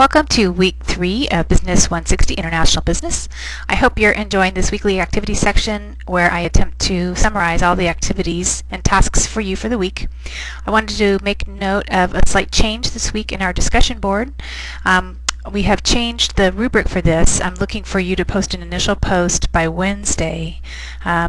Welcome to Week 3 of Business 160 International Business. I hope you're enjoying this weekly activity section where I attempt to summarize all the activities and tasks for you for the week. I wanted to make note of a slight change this week in our discussion board. We have changed the rubric for this. I'm looking for you to post an initial post by Wednesday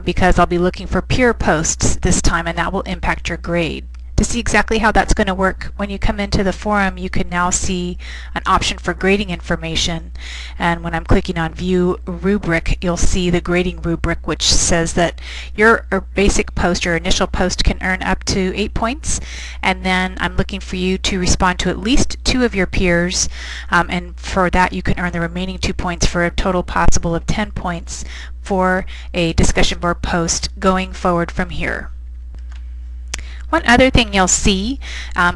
because I'll be looking for peer posts this time, and that will impact your grade. To see exactly how that's going to work, when you come into the forum, you can now see an option for grading information. And when I'm clicking on View Rubric, you'll see the grading rubric, which says that your basic post, your initial post, can earn up to 8 points. And then I'm looking for you to respond to at least 2 of your peers. And for that, you can earn the remaining 2 points for a total possible of 10 points for a discussion board post going forward from here. One other thing you'll see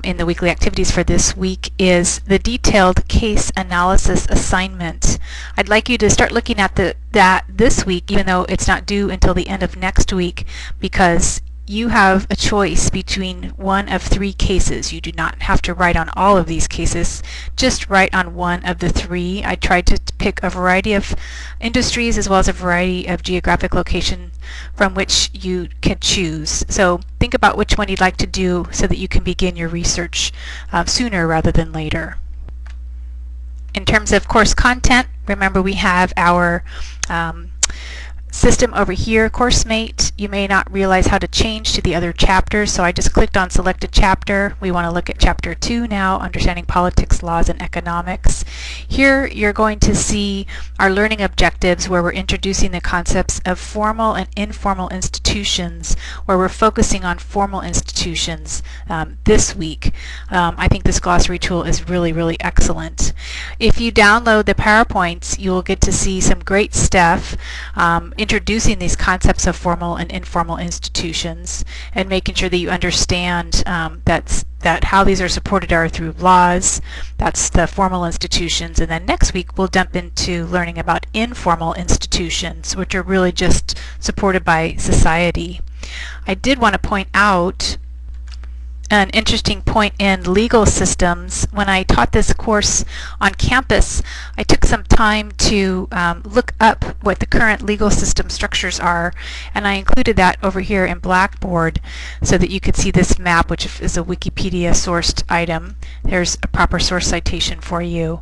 in the weekly activities for this week is the detailed case analysis assignment. I'd like you to start looking at that this week, even though it's not due until the end of next week, because you have a choice between one of 3 cases. You do not have to write on all of these cases, just write on one of the 3. I tried to pick a variety of industries as well as a variety of geographic location from which you can choose. So think about which one you'd like to do so that you can begin your research sooner rather than later. In terms of course content, remember we have our system over here, CourseMate. You may not realize how to change to the other chapters, so I just clicked on Select a Chapter. We want to look at Chapter 2 now, Understanding Politics, Laws, and Economics. Here you're going to see our learning objectives where we're introducing the concepts of formal and informal institutions, where we're focusing on formal institutions this week. I think this glossary tool is really excellent. If you download the PowerPoints, you'll get to see some great stuff introducing these concepts of formal and informal institutions and making sure that you understand that how these are supported are through laws. That's the formal institutions. And then next week we'll jump into learning about informal institutions, which are really just supported by society. I did want to point out an interesting point in legal systems. When I taught this course on campus, I took some time to look up what the current legal system structures are, and I included that over here in Blackboard so that you could see this map, which is a Wikipedia sourced item. There's a proper source citation for you.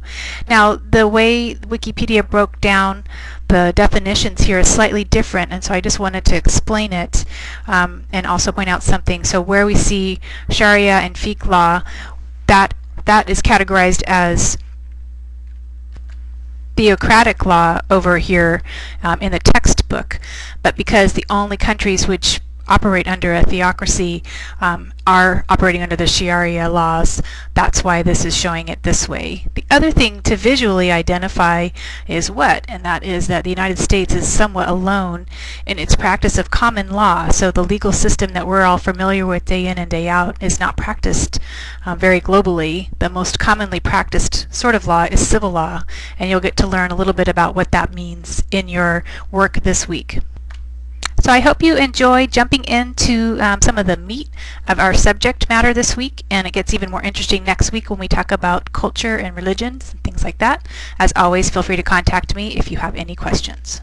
Now, the way Wikipedia broke down the definitions here is slightly different, and so I just wanted to explain it and also point out something. So where we see Sharia and fiqh law, that is categorized as theocratic law over here in the textbook, but because the only countries which operate under a theocracy are operating under the Sharia laws, that's why this is showing it this way. The other thing to visually identify is what? And that is that the United States is somewhat alone in its practice of common law. So the legal system that we're all familiar with day in and day out is not practiced very globally. The most commonly practiced sort of law is civil law, and you'll get to learn a little bit about what that means in your work this week. So I hope you enjoy jumping into some of the meat of our subject matter this week, and it gets even more interesting next week when we talk about culture and religions and things like that. As always, feel free to contact me if you have any questions.